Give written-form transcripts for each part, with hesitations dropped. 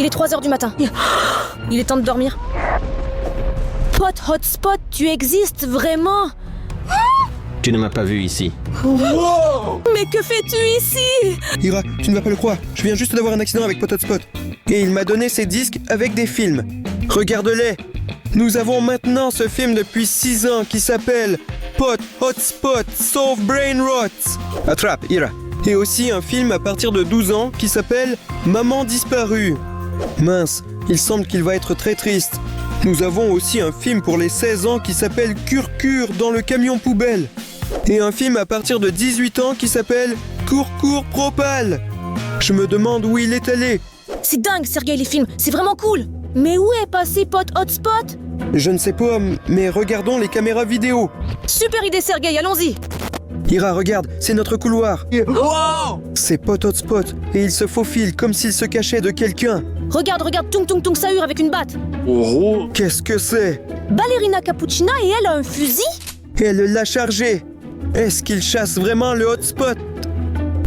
Il est 3 heures du matin. Il est temps de dormir. Pot Hotspot, tu existes vraiment? Tu ne m'as pas vu ici. Wow! Mais que fais-tu ici? Ira, tu ne vas pas le croire. Je viens juste d'avoir un accident avec Pot Hotspot. Et il m'a donné ces disques avec des films. Regarde-les. Nous avons maintenant ce film depuis 6 ans qui s'appelle Pot Hotspot Solve Brain Rots. Attrape, Ira. Et aussi un film à partir de 12 ans qui s'appelle Maman disparue. Mince, il semble qu'il va être très triste. Nous avons aussi un film pour les 16 ans qui s'appelle Cure dans le camion poubelle. Et un film à partir de 18 ans qui s'appelle Cours Propal. Je me demande où il est allé. C'est dingue, Sergueï, les films. C'est vraiment cool. Mais où est passé Pot Hotspot? Je ne sais pas, mais regardons les caméras vidéo. Super idée, Sergueï, allons-y. Ira, regarde, c'est notre couloir. Wow! C'est Pot Hotspot et il se faufile comme s'il se cachait de quelqu'un. Regarde, Tung Tung Tung Sahur avec une batte. Oh! Qu'est-ce que c'est? Ballerina Cappuccina et elle a un fusil? Elle l'a chargé. Est-ce qu'il chasse vraiment le hotspot?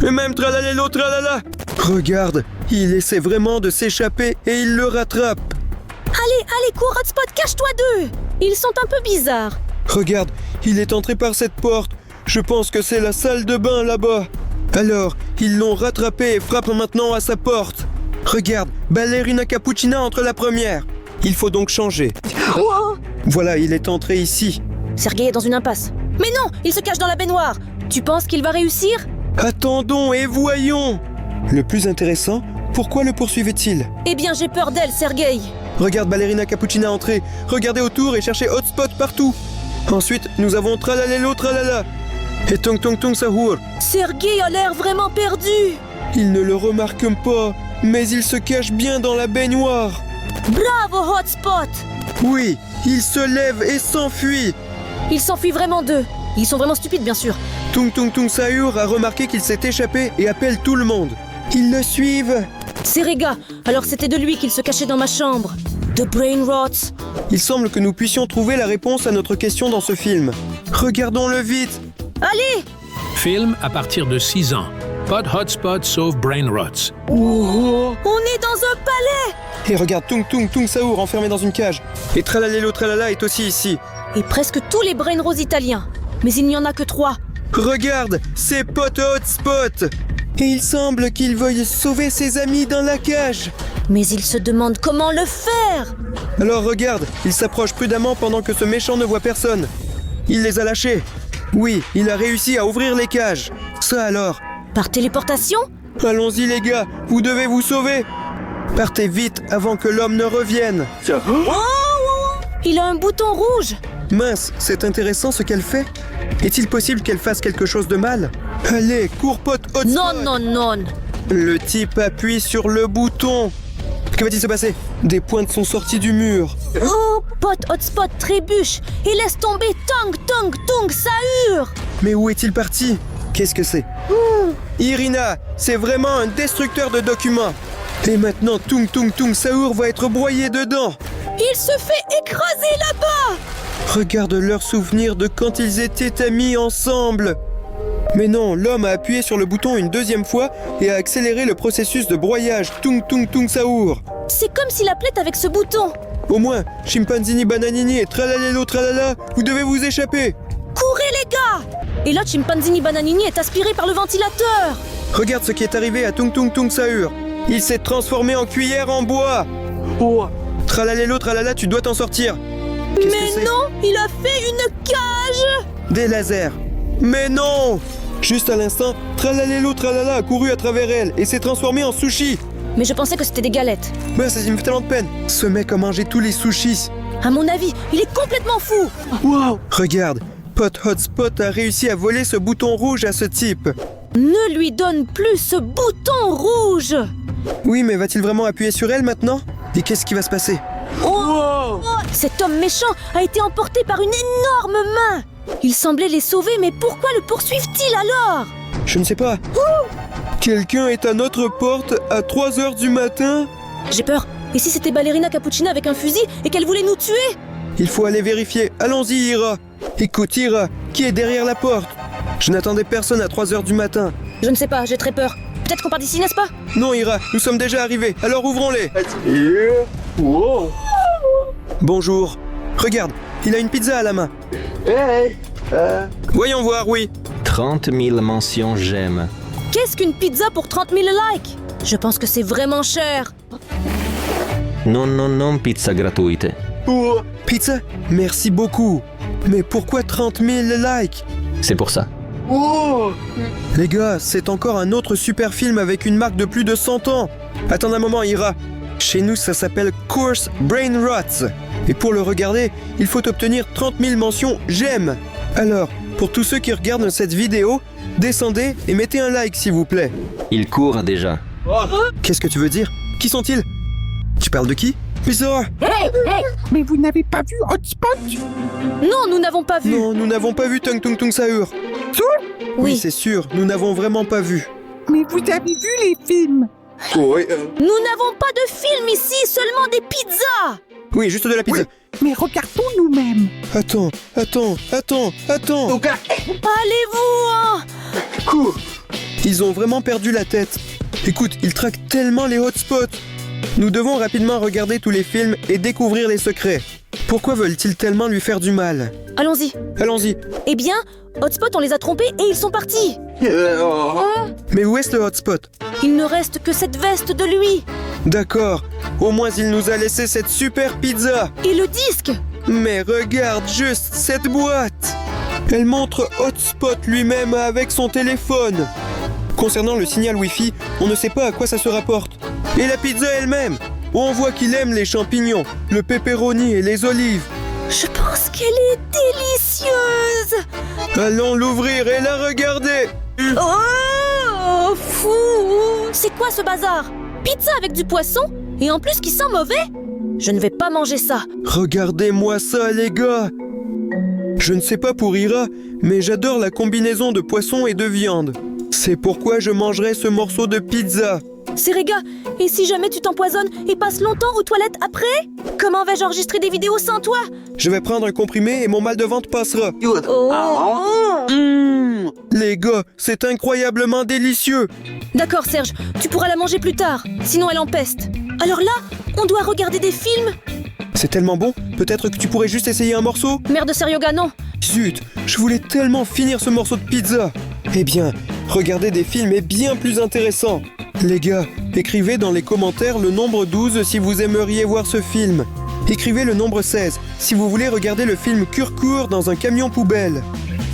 Et même tralalélo tralala. Regarde, il essaie vraiment de s'échapper et il le rattrape. Allez, cours Hotspot, cache-toi d'eux. Ils sont un peu bizarres. Regarde, il est entré par cette porte. Je pense que c'est la salle de bain là-bas. Alors, ils l'ont rattrapé et frappent maintenant à sa porte. Regarde, Ballerina Cappuccina entre la première. Il faut donc changer. Wow. Voilà, il est entré ici. Sergueï est dans une impasse. Mais non, il se cache dans la baignoire. Tu penses qu'il va réussir? Attendons et voyons. Le plus intéressant, pourquoi le poursuivait-il? Eh bien, j'ai peur d'elle, Sergueï. Regarde Ballerina Cappuccina entrer. Regardez autour et cherchez hotspot partout. Ensuite, nous avons Tralalélo Tralala et Tung Tung Tung Sahur. Sergueï a l'air vraiment perdu. Il ne le remarque pas, mais il se cache bien dans la baignoire. Bravo, Hotspot. Oui, il se lève et s'enfuit. Il s'enfuit vraiment d'eux. Ils sont vraiment stupides, bien sûr. Tung Tung Tung Sahur a remarqué qu'il s'est échappé et appelle tout le monde. Ils le suivent. C'est Rega. Alors c'était de lui qu'il se cachait dans ma chambre. The Brain Rots. Il semble que nous puissions trouver la réponse à notre question dans ce film. Regardons-le vite. Allez. Film à partir de 6 ans. Pot Hotspot sauve Brain Rots. Oh! On est dans un palais. Et regarde Tung Tung Tung Sahur enfermé dans une cage. Et Tralalélo Tralala est aussi ici. Et presque tous les Brain Rots italiens. Mais il n'y en a que 3. Regarde, c'est Pot Hotspot. Et il semble qu'il veuille sauver ses amis dans la cage. Mais il se demande comment le faire. Alors regarde, il s'approche prudemment pendant que ce méchant ne voit personne. Il les a lâchés. Oui, il a réussi à ouvrir les cages. Ça alors. Par téléportation? Allons-y les gars, vous devez vous sauver. Partez vite avant que l'homme ne revienne. Il a un bouton rouge. Mince, c'est intéressant ce qu'elle fait. Est-il possible qu'elle fasse quelque chose de mal? Allez, cours Pot Hotspot. Non. Le type appuie sur le bouton. Que va-t-il se passer? Des pointes sont sorties du mur. Oh, Pot Hotspot trébuche et laisse tomber Tung Sahur. Mais où est-il parti? Qu'est-ce que c'est? Irina, c'est vraiment un destructeur de documents. Et maintenant, Tung Sahur va être broyé dedans. Il se fait écraser là-bas. Regarde leurs souvenirs de quand ils étaient amis ensemble. Mais non, l'homme a appuyé sur le bouton une deuxième fois et a accéléré le processus de broyage. Tung Sahur. C'est comme s'il appelait avec ce bouton. Au moins, Chimpanzini Bananini et Tralalélo Tralala, vous devez vous échapper. Courez les gars. Et là, Chimpanzini Bananini est aspiré par le ventilateur. Regarde ce qui est arrivé à Tung Sahur. Il s'est transformé en cuillère en bois. Oh! Tralalélo Tralala, tu dois t'en sortir. Qu'est-ce que Mais c'est? non, il a fait une cage. Des lasers. Mais non! Juste à l'instant, Tralalélo Tralala a couru à travers elle et s'est transformé en sushi. Mais je pensais que c'était des galettes. Mais ça me fait tellement de peine. Ce mec a mangé tous les sushis. À mon avis, il est complètement fou. Wow! Regarde, Pot Hotspot a réussi à voler ce bouton rouge à ce type. Ne lui donne plus ce bouton rouge. Oui, mais va-t-il vraiment appuyer sur elle maintenant? Et qu'est-ce qui va se passer? Wow! Cet homme méchant a été emporté par une énorme main. Il semblait les sauver, mais pourquoi le poursuivent-ils alors? Je ne sais pas. Quelqu'un est à notre porte à 3 heures du matin? J'ai peur. Et si c'était Ballerina Cappuccina avec un fusil et qu'elle voulait nous tuer? Il faut aller vérifier. Allons-y, Ira. Écoute, Ira, qui est derrière la porte? Je n'attendais personne à 3 heures du matin. Je ne sais pas, j'ai très peur. Peut-être qu'on part d'ici, n'est-ce pas? Non, Ira, nous sommes déjà arrivés, alors ouvrons-les. Yeah. Wow. Bonjour. Regarde, il a une pizza à la main. Hey. Voyons voir, oui. 30 000 mentions j'aime. Qu'est-ce qu'une pizza pour 30 000 likes? Je pense que c'est vraiment cher. Non pizza gratuite. Wow. Pizza? Merci beaucoup. Mais pourquoi 30 000 likes? C'est pour ça. Wow. Les gars, c'est encore un autre super film avec une marque de plus de 100 ans. Attends un moment, Ira. Chez nous, ça s'appelle Course Brain Rots. Et pour le regarder, il faut obtenir 30 000 mentions j'aime. Alors, pour tous ceux qui regardent cette vidéo, descendez et mettez un like s'il vous plaît. Il court déjà. Qu'est-ce que tu veux dire? Qui sont-ils? Tu parles de qui? Bizarre. Mais vous n'avez pas vu Hotspot? Non, nous n'avons pas vu. Non, nous n'avons pas vu Tung Tung Tung Sahur. Oui. C'est sûr, nous n'avons vraiment pas vu. Mais vous avez vu les films? Oui. Nous n'avons pas de film ici, seulement des pizzas. Oui, juste de la pizza. Mais regardons nous-mêmes. Attends. Allez-vous, hein. Cool. Ils ont vraiment perdu la tête. Écoute, ils traquent tellement les hotspots. Nous devons rapidement regarder tous les films et découvrir les secrets. Pourquoi veulent-ils tellement lui faire du mal? Allons-y. Allons-y. Eh bien, Hotspot, on les a trompés et ils sont partis. Mais où est-ce le hotspot? Il ne reste que cette veste de lui. D'accord. Au moins il nous a laissé cette super pizza. Et le disque. Mais regarde juste cette boîte. Elle montre Hotspot lui-même avec son téléphone. Concernant le signal Wi-Fi, on ne sait pas à quoi ça se rapporte. Et la pizza elle-même. On voit qu'il aime les champignons, le pepperoni et les olives. Je pense qu'elle est délicieuse. Allons l'ouvrir et la regarder. Oh, fou. C'est quoi ce bazar? Pizza avec du poisson? Et en plus qui sent mauvais? Je ne vais pas manger ça. Regardez-moi ça, les gars. Je ne sais pas pour Ira, mais j'adore la combinaison de poisson et de viande. C'est pourquoi je mangerai ce morceau de pizza. Serega, et si jamais tu t'empoisonnes et passes longtemps aux toilettes après? Comment vais-je enregistrer des vidéos sans toi? Je vais prendre un comprimé et mon mal de ventre passera. Oh. Les gars, c'est incroyablement délicieux. D'accord Serge, tu pourras la manger plus tard, sinon elle empeste. Alors là, on doit regarder des films? C'est tellement bon, peut-être que tu pourrais juste essayer un morceau? Merde Seryoga, non. Zut, je voulais tellement finir ce morceau de pizza. Eh bien, regarder des films est bien plus intéressant. Les gars, écrivez dans les commentaires le nombre 12 si vous aimeriez voir ce film. Écrivez le nombre 16 si vous voulez regarder le film Kurkur dans un camion poubelle.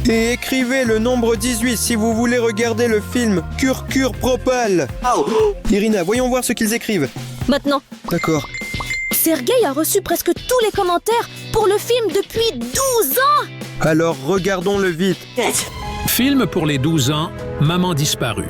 Et écrivez le nombre 18 si vous voulez regarder le film Kurkur Propal. Irina, voyons voir ce qu'ils écrivent. Maintenant, D'accord. Sergueï a reçu presque tous les commentaires pour le film depuis 12 ans. Alors regardons-le vite. Film pour les 12 ans, Maman disparue.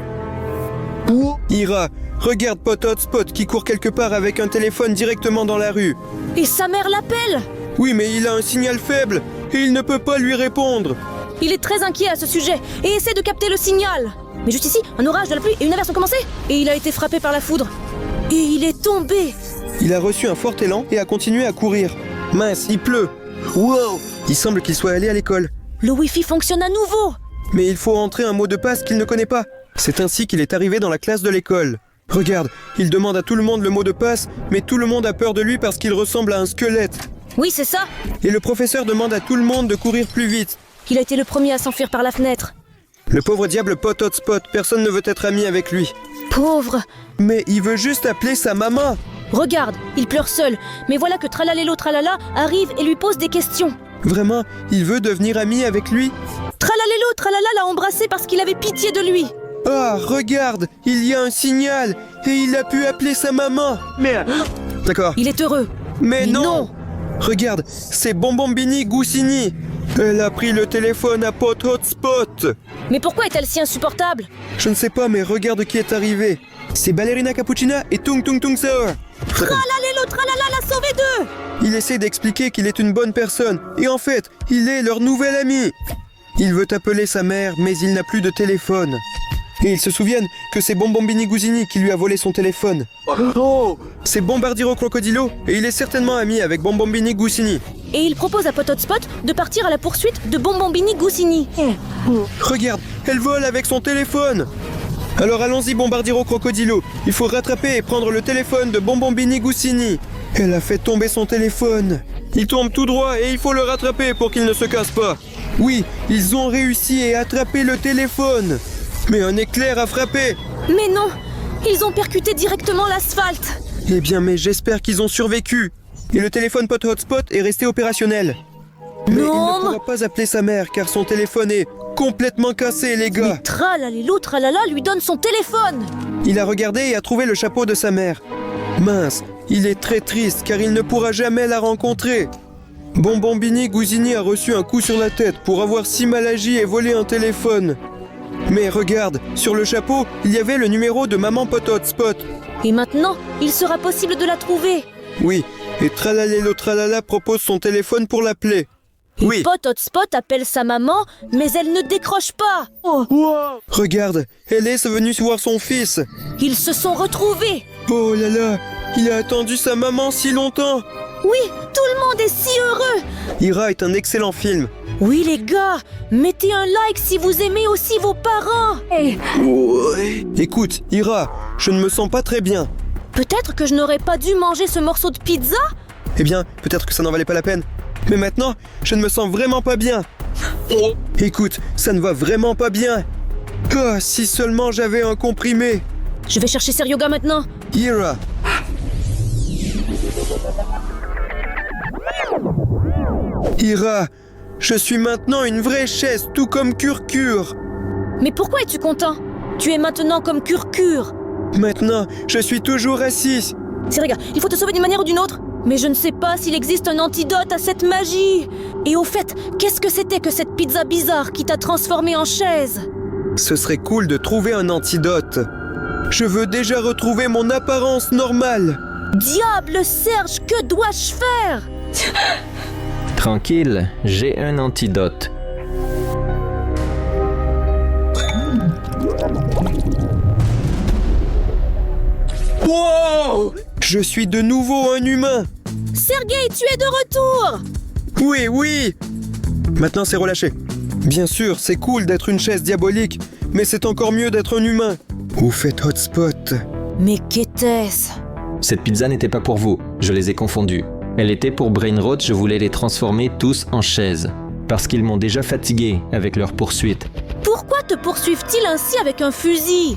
Ira, regarde Pot Hotspot qui court quelque part avec un téléphone directement dans la rue. Et sa mère l'appelle. Oui, mais il a un signal faible et il ne peut pas lui répondre. Il est très inquiet à ce sujet et essaie de capter le signal. Mais juste ici, un orage, de la pluie et une averse ont commencé. Et il a été frappé par la foudre. Et il est tombé. Il a reçu un fort élan et a continué à courir. Mince, il pleut. Wow! Il semble qu'il soit allé à l'école. Le Wi-Fi fonctionne à nouveau. Mais il faut entrer un mot de passe qu'il ne connaît pas. C'est ainsi qu'il est arrivé dans la classe de l'école. Regarde, il demande à tout le monde le mot de passe, mais tout le monde a peur de lui parce qu'il ressemble à un squelette. Oui, c'est ça. Et le professeur demande à tout le monde de courir plus vite. Il a été le premier à s'enfuir par la fenêtre. Le pauvre diable Pot Hotspot, personne ne veut être ami avec lui. Pauvre. Mais il veut juste appeler sa maman. Regarde, il pleure seul. Mais voilà que Tralalélo Tralala arrive et lui pose des questions. Vraiment, il veut devenir ami avec lui? Tralalélo Tralala l'a embrassé parce qu'il avait pitié de lui. Ah, regarde, il y a un signal et il a pu appeler sa maman. Merde. D'accord. Il est heureux. Mais Mais non. non. Regarde, c'est Bonbombini Goussini. Elle a pris le téléphone à Pot Hotspot. Mais pourquoi est-elle si insupportable? Je ne sais pas, mais regarde qui est arrivé. C'est Ballerina Cappuccina et Tung Tung Tung Sahur. Tralalélo Tralala l'a sauvé d'eux. Il essaie d'expliquer qu'il est une bonne personne. Et en fait, il est leur nouvel ami. Il veut appeler sa mère, mais il n'a plus de téléphone. Et ils se souviennent que c'est Bonbombini Goussini qui lui a volé son téléphone. Oh. C'est Bombardiro Crocodilo et il est certainement ami avec Bonbombini Goussini. Et il propose à Pot Hotspot de partir à la poursuite de Bonbombini Goussini. Regarde, elle vole avec son téléphone. Alors allons-y, Bombardiro Crocodilo. Il faut rattraper et prendre le téléphone de Bonbombini Goussini. Elle a fait tomber son téléphone. Il tombe tout droit et il faut le rattraper pour qu'il ne se casse pas. Oui, ils ont réussi et attrapé le téléphone. Mais un éclair a frappé. Mais non, ils ont percuté directement l'asphalte. Eh bien, mais j'espère qu'ils ont survécu. Et le téléphone Pot Hotspot est resté opérationnel. Mais il Non. ne pourra pas appeler sa mère car son téléphone est complètement cassé, les gars. Mais Tralalelo Tralala lui donne son téléphone. Il a regardé et a trouvé le chapeau de sa mère. Mince, il est très triste car il ne pourra jamais la rencontrer. Bonbombini Goussini a reçu un coup sur la tête pour avoir si mal agi et volé un téléphone. Mais regarde, sur le chapeau, il y avait le numéro de Maman Pot Hotspot. Et maintenant, il sera possible de la trouver. Oui, et Tralalelo Tralala propose son téléphone pour l'appeler. Oui, Pot Hotspot appelle sa maman, mais elle ne décroche pas. Oh, regarde, elle est venue voir son fils. ils se sont retrouvés. Oh là là, il a attendu sa maman si longtemps. Oui, tout le monde est si heureux. Ira est un excellent film. Oui les gars, mettez un like si vous aimez aussi vos parents. Écoute, Ira, je ne me sens pas très bien. Peut-être que je n'aurais pas dû manger ce morceau de pizza. Eh bien, peut-être que ça n'en valait pas la peine. Mais maintenant, je ne me sens vraiment pas bien. Écoute, ça ne va vraiment pas bien. Ah, si seulement j'avais un comprimé. Je vais chercher Seryoga maintenant. Ira. Ira, je suis maintenant une vraie chaise, tout comme Curcure. Mais pourquoi es-tu content? Tu es maintenant comme Curcure. Maintenant, je suis toujours assis. Seryoga, il faut te sauver d'une manière ou d'une autre. Mais je ne sais pas s'il existe un antidote à cette magie. Et au fait, qu'est-ce que c'était que cette pizza bizarre qui t'a transformé en chaise? Ce serait cool de trouver un antidote. Je veux déjà retrouver mon apparence normale. Diable Serge, que dois-je faire? Tranquille, j'ai un antidote. Wow! Je suis de nouveau un humain. Sergueï, tu es de retour. Oui, oui. Maintenant, c'est relâché. Bien sûr, c'est cool d'être une chaise diabolique, mais c'est encore mieux d'être un humain. Vous faites Hotspot. Mais qu'était-ce? Cette pizza n'était pas pour vous, je les ai confondus. Elle était pour Brainrot, je voulais les transformer tous en chaises. Parce qu'ils m'ont déjà fatigué avec leur poursuite. Pourquoi te poursuivent-ils ainsi avec un fusil?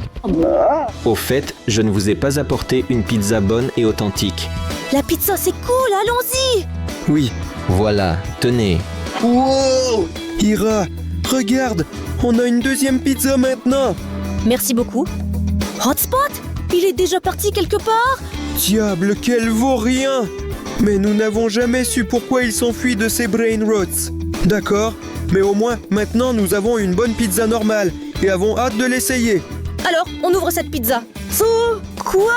Au fait, je ne vous ai pas apporté une pizza bonne et authentique. La pizza, c'est cool, allons-y. Oui. Voilà, tenez. Wow! Ira, regarde, on a une deuxième pizza maintenant. Merci beaucoup. Hotspot? Il est déjà parti quelque part? Diable, qu'elle vaut rien. Mais nous n'avons jamais su pourquoi il s'enfuit de ces Brainrots. D'accord, mais au moins, maintenant, nous avons une bonne pizza normale et avons hâte de l'essayer. Alors, on ouvre cette pizza. Quoi?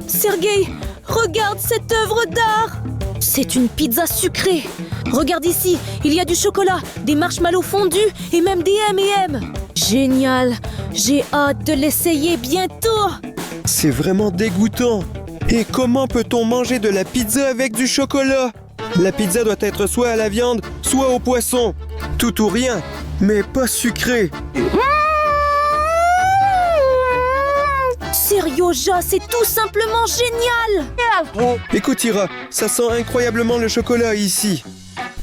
Sergueï, regarde cette œuvre d'art. C'est une pizza sucrée. Regarde ici, il y a du chocolat, des marshmallows fondus et même des M&M. Génial, j'ai hâte de l'essayer bientôt. C'est vraiment dégoûtant. Et comment peut-on manger de la pizza avec du chocolat? La pizza doit être soit à la viande, soit au poisson. Tout ou rien, mais pas sucré. Seryoja, c'est tout simplement génial. Écoute Ira, ça sent incroyablement le chocolat ici.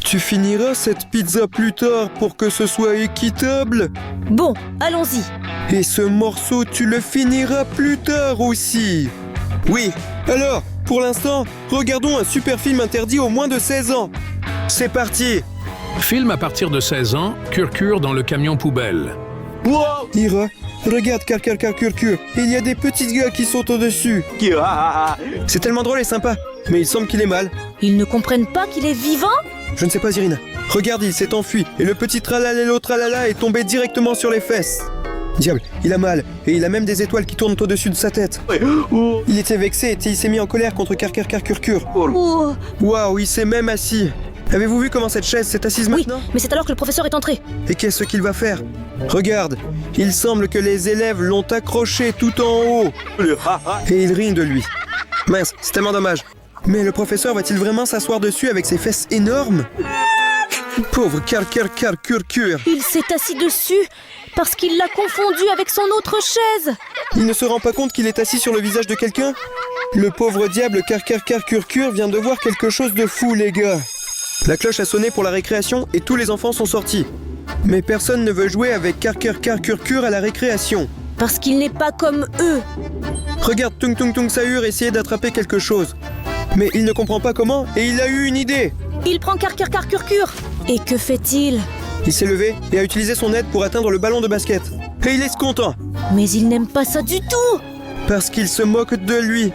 Tu finiras cette pizza plus tard pour que ce soit équitable? Bon, allons-y. Et ce morceau, tu le finiras plus tard aussi. Oui, alors, pour l'instant, regardons un super film interdit aux moins de 16 ans. C'est parti. Film à partir de 16 ans, Curcure dans le camion poubelle. Wow! Ira, regarde Curcure. Il y a des petits gars qui sautent au-dessus. C'est tellement drôle et sympa. Mais il semble qu'il est mal. Ils ne comprennent pas qu'il est vivant? Je ne sais pas, Irina. Regarde, il s'est enfui. Et le petit tralalelo tralala est tombé directement sur les fesses. Diable, il a mal. Et il a même des étoiles qui tournent au-dessus de sa tête. Il était vexé et il s'est mis en colère contre Curcure. Oh. Waouh, il s'est même assis. Avez-vous vu comment cette chaise s'est assise Oui, maintenant? mais c'est alors que le professeur est entré. Et qu'est-ce qu'il va faire? Regarde, il semble que les élèves l'ont accroché tout en haut. Et ils rient de lui. Mince, c'est tellement dommage. Mais le professeur va-t-il vraiment s'asseoir dessus avec ses fesses énormes? Pauvre Cur. Il s'est assis dessus parce qu'il l'a confondu avec son autre chaise. Il ne se rend pas compte qu'il est assis sur le visage de quelqu'un? Le pauvre diable Cur vient de voir quelque chose de fou, les gars. La cloche a sonné pour la récréation et tous les enfants sont sortis. Mais personne ne veut jouer avec Cur à la récréation. Parce qu'il n'est pas comme eux. Regarde Tung Sahur essayer d'attraper quelque chose. Mais il ne comprend pas comment et il a eu une idée. Il prend Cur. Et que fait-il? Il s'est levé et a utilisé son aide pour atteindre le ballon de basket. Et il est content. Mais il n'aime pas ça du tout. Parce qu'il se moque de lui.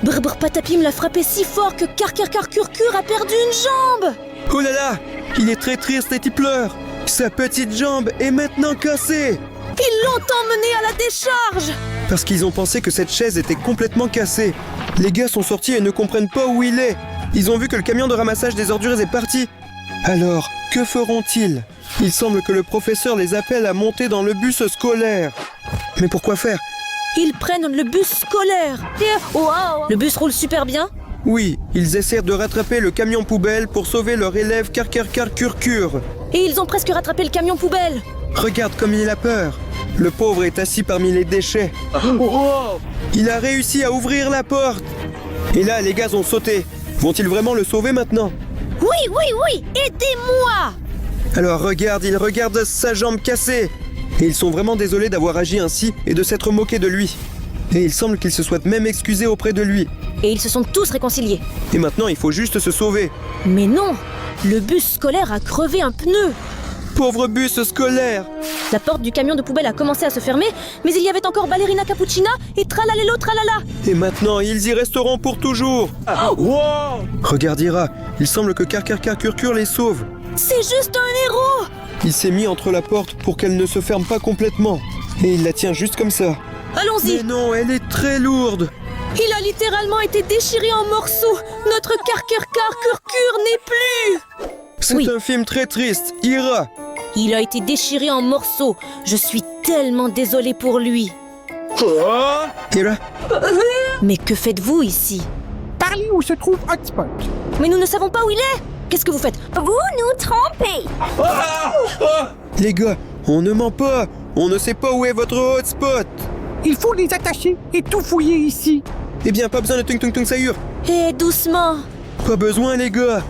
Brr Patapim l'a frappé si fort que Cur a perdu une jambe. Oh là là, il est très triste et il pleure. Sa petite jambe est maintenant cassée. Ils l'ont emmené à la décharge. Parce qu'ils ont pensé que cette chaise était complètement cassée. Les gars sont sortis et ne comprennent pas où il est. Ils ont vu que le camion de ramassage des ordures est parti. Alors, que feront-ils? Il semble que le professeur les appelle à monter dans le bus scolaire. Mais pourquoi faire? Ils prennent le bus scolaire. Le bus roule super bien. Oui, ils essaient de rattraper le camion poubelle pour sauver leur élève Cur. Et ils ont presque rattrapé le camion poubelle. Regarde comme il a peur. Le pauvre est assis parmi les déchets. Il a réussi à ouvrir la porte. Et là, les gars ont sauté. Vont-ils vraiment le sauver maintenant? Oui, aidez-moi. Alors regarde, il regarde sa jambe cassée. Et ils sont vraiment désolés d'avoir agi ainsi et de s'être moqués de lui. Et il semble qu'ils se soient même excusés auprès de lui. Et ils se sont tous réconciliés. Et maintenant, il faut juste se sauver. Mais non, le bus scolaire a crevé un pneu. Pauvre bus scolaire. La porte du camion de poubelle a commencé à se fermer, mais il y avait encore Ballerina Cappuccina et Tralalelo Tralala. Et maintenant, ils y resteront pour toujours. Regarde Ira, il semble que Cur les sauve. C'est juste un héros. Il s'est mis entre la porte pour qu'elle ne se ferme pas complètement. Et il la tient juste comme ça. Allons-y. Mais non, elle est très lourde. Il a littéralement été déchiré en morceaux. Notre Cur n'est plus. C'est Oui. un film très triste. Ira. Il a été déchiré en morceaux. Je suis tellement désolée pour lui. Ira. Mais que faites-vous ici? Parlez où se trouve Hotspot. Mais nous ne savons pas où il est. Qu'est-ce que vous faites? Vous nous trompez. Les gars, on ne ment pas. On ne sait pas où est votre hotspot. Il faut les attacher et tout fouiller ici. Eh bien, pas besoin de Tung Sahur. Eh, doucement. Pas besoin, les gars.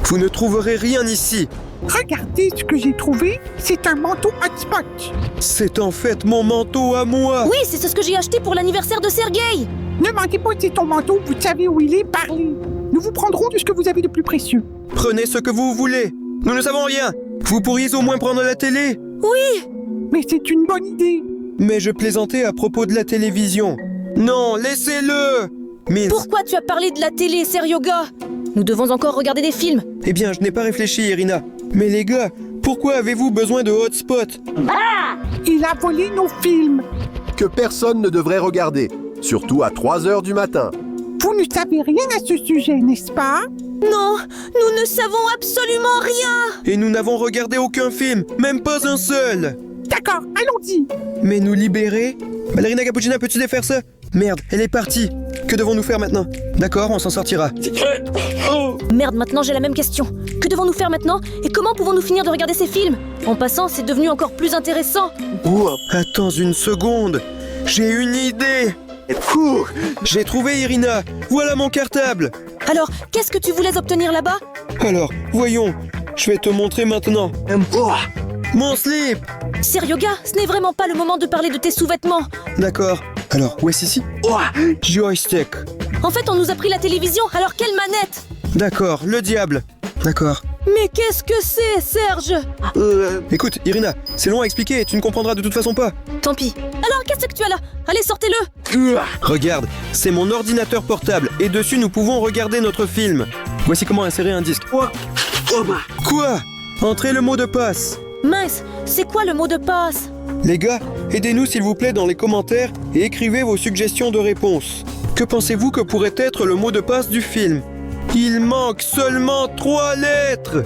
Vous ne trouverez rien ici. Regardez ce que j'ai trouvé. C'est un manteau Hotspot. C'est en fait mon manteau à moi. Oui, c'est ce que j'ai acheté pour l'anniversaire de Sergueï. Ne manquez pas, c'est ton manteau. Vous savez où il est. Parlez. Nous vous prendrons de ce que vous avez de plus précieux. Prenez ce que vous voulez. Nous ne savons rien. Vous pourriez au moins prendre la télé. Oui. Mais c'est une bonne idée. Mais je plaisantais à propos de la télévision. Non, laissez-le. Mais... Pourquoi tu as parlé de la télé, Seryoga? Nous devons encore regarder des films. Eh bien, je n'ai pas réfléchi, Irina. Mais les gars, pourquoi avez-vous besoin de hotspot? Il a volé nos films. Que personne ne devrait regarder, surtout à 3 heures du matin. Vous ne savez rien à ce sujet, n'est-ce pas? Non, nous ne savons absolument rien. Et nous n'avons regardé aucun film, même pas un seul. D'accord, allons-y. Mais nous libérer? Ballerina Cappuccina, peux-tu défaire ça? Merde, elle est partie. Que devons-nous faire maintenant? D'accord, on s'en sortira. Merde, maintenant j'ai la même question. Que devons-nous faire maintenant? Et comment pouvons-nous finir de regarder ces films? En passant, c'est devenu encore plus intéressant. Attends une seconde. J'ai une idée. J'ai trouvé Irina. Voilà mon cartable. Alors, qu'est-ce que tu voulais obtenir là-bas? Alors, voyons. Je vais te montrer maintenant. Mon slip. Seryoga, ce n'est vraiment pas le moment de parler de tes sous-vêtements. D'accord. Alors, où est-ce ici? Joystick. En fait, on nous a pris la télévision, alors quelle manette? D'accord, le diable. D'accord. Mais qu'est-ce que c'est, Serge? Écoute, Irina, c'est long à expliquer et tu ne comprendras de toute façon pas. Tant pis. Alors, qu'est-ce que tu as là? Allez, sortez-le. Regarde, c'est mon ordinateur portable et dessus nous pouvons regarder notre film. Voici comment insérer un disque. Quoi? Entrez le mot de passe. Mince, c'est quoi le mot de passe? Les gars, aidez-nous s'il vous plaît dans les commentaires et écrivez vos suggestions de réponse. Que pensez-vous que pourrait être le mot de passe du film? Il manque seulement 3 lettres.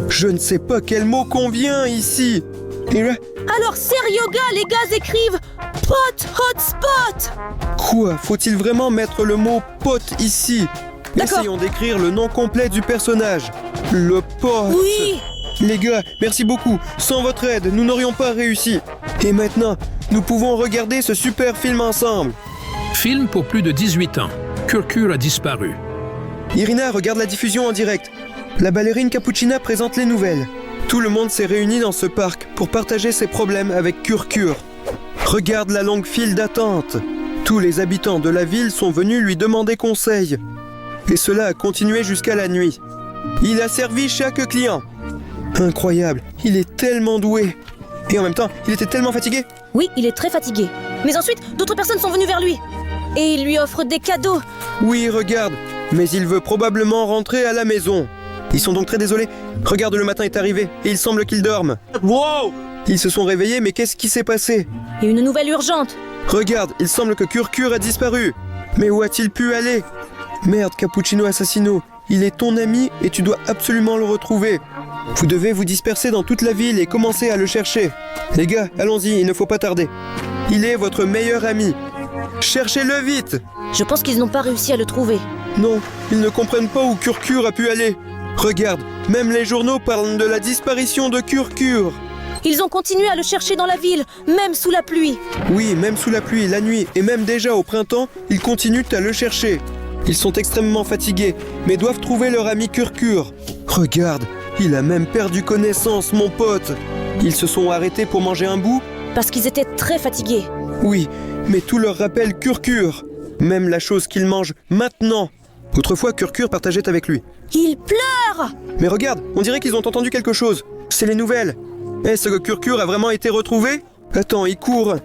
Je ne sais pas quel mot convient ici. Alors, Seryoga, les gars écrivent Pot Hotspot. Quoi? Faut-il vraiment mettre le mot pote ici? D'accord. Essayons d'écrire le nom complet du personnage. Le pote. Oui. Les gars, merci beaucoup. Sans votre aide, nous n'aurions pas réussi. Et maintenant, nous pouvons regarder ce super film ensemble. Film pour plus de 18 ans. Kurkur a disparu. Irina regarde la diffusion en direct. La ballerine Cappuccina présente les nouvelles. Tout le monde s'est réuni dans ce parc pour partager ses problèmes avec Kurkur. Regarde la longue file d'attente. Tous les habitants de la ville sont venus lui demander conseil. Et cela a continué jusqu'à la nuit. Il a servi chaque client. Incroyable, il est tellement doué. Et en même temps, il était tellement fatigué. Oui, il est très fatigué. Mais ensuite, d'autres personnes sont venues vers lui. Et il lui offre des cadeaux. Oui, regarde, mais il veut probablement rentrer à la maison. Ils sont donc très désolés. Regarde, le matin est arrivé et il semble qu'ils dorment. Wow! Ils se sont réveillés, mais qu'est-ce qui s'est passé? Et une nouvelle urgente. Regarde, il semble que Kurkur a disparu. Mais où a-t-il pu aller? Merde, Cappuccino Assassino, il est ton ami et tu dois absolument le retrouver. Vous devez vous disperser dans toute la ville et commencer à le chercher. Les gars, allons-y, il ne faut pas tarder. Il est votre meilleur ami. Cherchez-le vite! Je pense qu'ils n'ont pas réussi à le trouver. Non, ils ne comprennent pas où Kurkur a pu aller. Regarde, même les journaux parlent de la disparition de Kurkur. Ils ont continué à le chercher dans la ville, même sous la pluie. Oui, même sous la pluie, la nuit et même déjà au printemps, ils continuent à le chercher. Ils sont extrêmement fatigués, mais doivent trouver leur ami Kurkur. Regarde, il a même perdu connaissance, mon pote. Ils se sont arrêtés pour manger un bout? Parce qu'ils étaient très fatigués. Oui, mais tout leur rappelle Kurkur. Même la chose qu'il mange maintenant. Autrefois, Kurkur partageait avec lui. Il pleure! Mais regarde, on dirait qu'ils ont entendu quelque chose. C'est les nouvelles. Est-ce que Kurkur a vraiment été retrouvé? Attends, il court.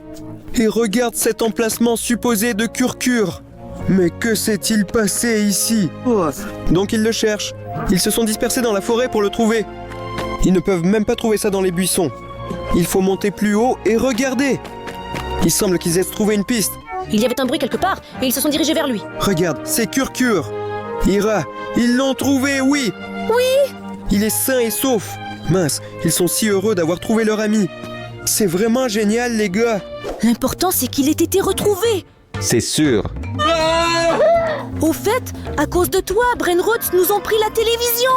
Et regarde cet emplacement supposé de Kurkur. Mais que s'est-il passé ici? Donc ils le cherchent. Ils se sont dispersés dans la forêt pour le trouver. Ils ne peuvent même pas trouver ça dans les buissons. Il faut monter plus haut et regarder. Il semble qu'ils aient trouvé une piste. Il y avait un bruit quelque part et ils se sont dirigés vers lui. Regarde, c'est Kurkur. Ira, ils l'ont trouvé, oui. Oui! Il est sain et sauf. Mince, ils sont si heureux d'avoir trouvé leur ami. C'est vraiment génial, les gars. L'important, c'est qu'il ait été retrouvé. C'est sûr. Au fait, à cause de toi, Brainrot nous ont pris la télévision.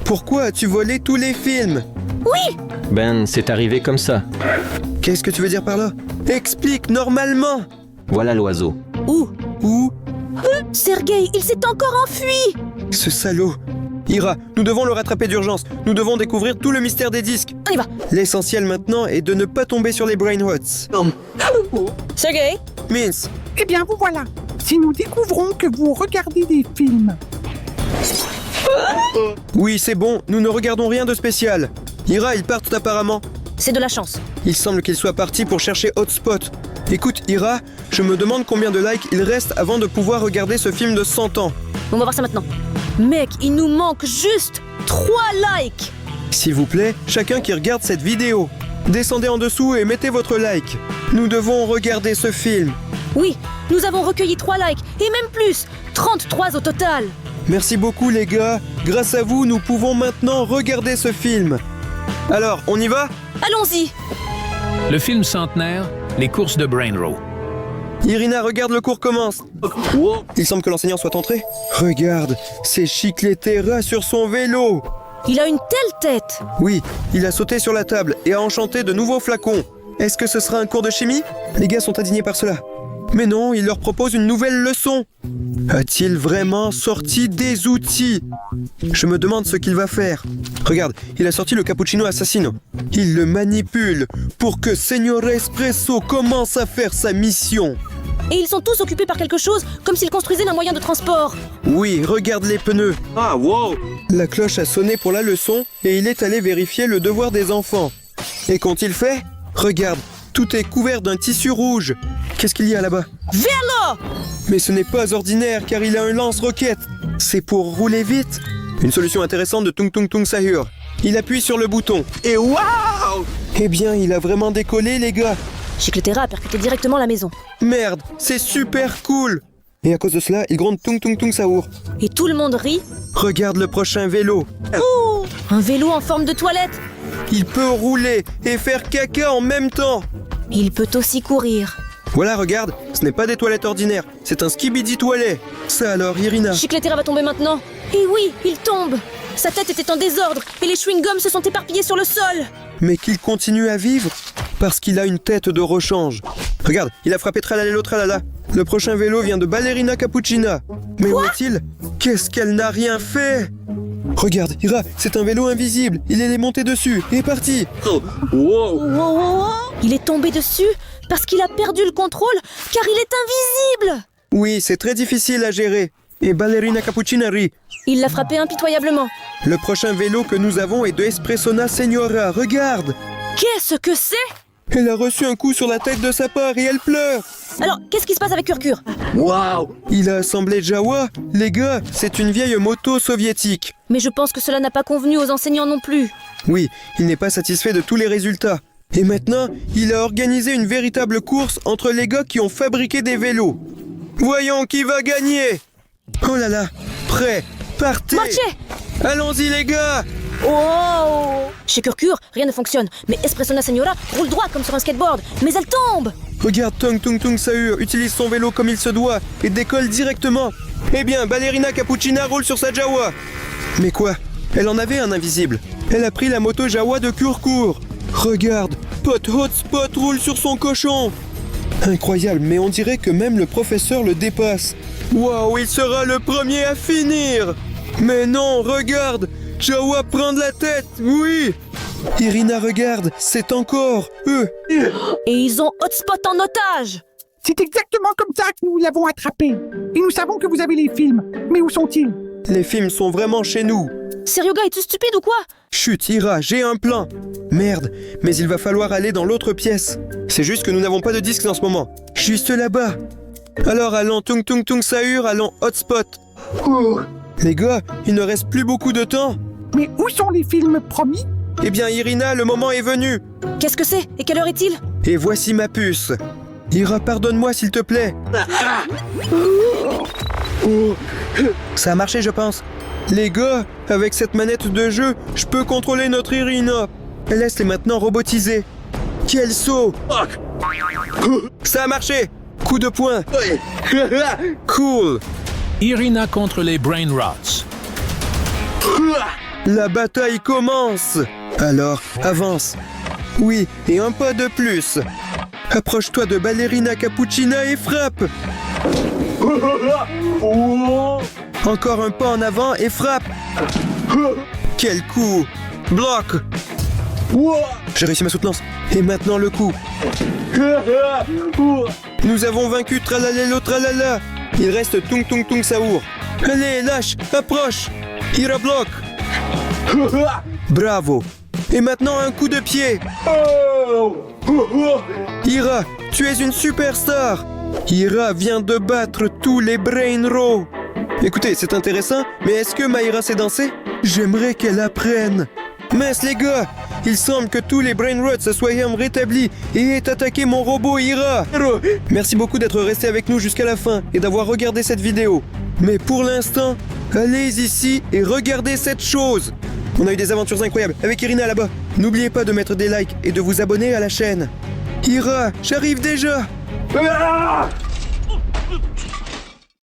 Pourquoi as-tu volé tous les films? Oui! Ben, c'est arrivé comme ça. Qu'est-ce que tu veux dire par là? Explique normalement. Voilà l'oiseau. Où? Sergei, il s'est encore enfui. Ce salaud. Ira, nous devons le rattraper d'urgence. Nous devons découvrir tout le mystère des disques. On y va. L'essentiel maintenant est de ne pas tomber sur les Brainrots. Sergei? Mince. Eh bien, vous voilà. Si nous découvrons que vous regardez des films, Oui, c'est bon, nous ne regardons rien de spécial. Ira, ils partent apparemment. C'est de la chance. Il semble qu'ils soient partis pour chercher Hotspot. Écoute, Ira, je me demande combien de likes il reste avant de pouvoir regarder ce film de 100 ans. On va voir ça maintenant. Mec, il nous manque juste 3 likes. S'il vous plaît, chacun qui regarde cette vidéo, descendez en dessous et mettez votre like. Nous devons regarder ce film. Oui, nous avons recueilli 3 likes et même plus. 33 au total. Merci beaucoup les gars. Grâce à vous, nous pouvons maintenant regarder ce film. Alors, on y va? Allons-y. Le film centenaire, Les courses de Brainrow. Irina, regarde, le cours commence. Il semble que l'enseignant soit entré. Regarde, c'est Chicletera sur son vélo. Il a une telle tête. Oui, il a sauté sur la table et a enchanté de nouveaux flacons. Est-ce que ce sera un cours de chimie? Les gars sont indignés par cela. Mais non, il leur propose une nouvelle leçon. A-t-il vraiment sorti des outils? Je me demande ce qu'il va faire. Regarde, il a sorti le Cappuccino Assassino. Il le manipule pour que Signor Espresso commence à faire sa mission. Et ils sont tous occupés par quelque chose, comme s'ils construisaient un moyen de transport. Oui, regarde les pneus. Ah, wow! La cloche a sonné pour la leçon et il est allé vérifier le devoir des enfants. Et qu'ont-ils fait? Regarde, tout est couvert d'un tissu rouge. Qu'est-ce qu'il y a là-bas? Vélo! Mais ce n'est pas ordinaire car il a un lance-roquette. C'est pour rouler vite. Une solution intéressante de Tung Tung Tung Sahur. Il appuie sur le bouton. Et wow! Eh bien, il a vraiment décollé, les gars. Chicletera a percuté directement la maison. Merde, c'est super cool. Et à cause de cela, il gronde Tung Tung Tung Sahur. Et tout le monde rit. Regarde le prochain vélo. Ouh! Un vélo en forme de toilette. Il peut rouler et faire caca en même temps. Il peut aussi courir. Voilà, regarde, Ce n'est pas des toilettes ordinaires, c'est un skibidi toilet. Ça alors, Irina. Chicletera va tomber maintenant. Et oui, il tombe. Sa tête était en désordre et les chewing-gums se sont éparpillés sur le sol. Mais qu'il continue à vivre parce qu'il a une tête de rechange. Regarde, il a frappé tralalelo tralala. Le prochain vélo vient de Ballerina Cappuccina. Mais où est-il? Qu'est-ce qu'elle n'a rien fait? Regarde, Ira, c'est un vélo invisible. Il est monté dessus et est parti. Wow. Il est tombé dessus parce qu'il a perdu le contrôle car il est invisible. Oui, c'est très difficile à gérer. Et Ballerina Cappuccina rit. Il l'a frappé impitoyablement. Le prochain vélo que nous avons est de Espressona Signora. Regarde! Qu'est-ce que c'est? Elle a reçu un coup sur la tête de sa part et elle pleure. Alors, qu'est-ce qui se passe avec Kurkur? Wow. Il a assemblé Jawa. Les gars, c'est une vieille moto soviétique. Mais je pense que cela n'a pas convenu aux enseignants non plus. Oui, il n'est pas satisfait de tous les résultats. Et maintenant, il a organisé une véritable course entre les gars qui ont fabriqué des vélos. Voyons qui va gagner. Oh là là, prêt, partez. Marchez! Allons-y les gars. Oh! Chez Kurkur, rien ne fonctionne. Mais Espressona Signora roule droit comme sur un skateboard. Mais elle tombe! Regarde Tung Tung Tung Saur utilise son vélo comme il se doit et décolle directement. Eh bien, Ballerina Cappuccina roule sur sa Jawa. Mais quoi? Elle en avait un invisible. Elle a pris la moto Jawa de Kurkur. Regarde, Pot Hotspot roule sur son cochon. Incroyable, mais on dirait que même le professeur le dépasse. Waouh, il sera le premier à finir. Mais non, regarde, Jawa prend de la tête, oui. Irina, regarde, c'est encore eux. Et ils ont Hotspot en otage! C'est exactement comme ça que nous l'avons attrapé. Et nous savons que vous avez les films. Mais où sont-ils? Les films sont vraiment chez nous. Seryoga, es-tu stupide ou quoi? Chut, Ira, j'ai un plan. Merde, mais il va falloir aller dans l'autre pièce. C'est juste que nous n'avons pas de disques en ce moment. Juste là-bas. Alors allons Tung Tung Tung Saur, allons Hotspot. Les gars, il ne reste plus beaucoup de temps. Mais où sont les films promis? Eh bien Irina, le moment est venu. Qu'est-ce que c'est? Et quelle heure est-il? Et voici ma puce. Ira, pardonne-moi s'il te plaît. Ça a marché, je pense. Les gars, avec cette manette de jeu, je peux contrôler notre Irina. Laisse les maintenant robotiser. Quel saut! Ça a marché! Coup de poing! Cool! Irina contre les Brain Rots. La bataille commence! Alors, avance. Oui, et un pas de plus. Approche-toi de Ballerina Cappuccina et frappe! Encore un pas en avant et frappe! Quel coup! Bloc! J'ai réussi ma soutenance. Et maintenant le coup. Nous avons vaincu Tralalelo Tralala. Il reste Tung Tung Tung Saur. Allez, lâche, approche. Ira bloc. Bravo. Et maintenant un coup de pied. Ira, tu es une superstar. Ira vient de battre tous les Brain Row. Écoutez, c'est intéressant, mais est-ce que Maïra sait danser? J'aimerais qu'elle apprenne. Mince les gars, il semble que tous les Brain Rots se soient rétablis et aient attaqué mon robot Ira. Merci beaucoup d'être resté avec nous jusqu'à la fin et d'avoir regardé cette vidéo. Mais pour l'instant, allez ici et regardez cette chose. On a eu des aventures incroyables avec Irina là-bas. N'oubliez pas de mettre des likes et de vous abonner à la chaîne. Ira, j'arrive déjà.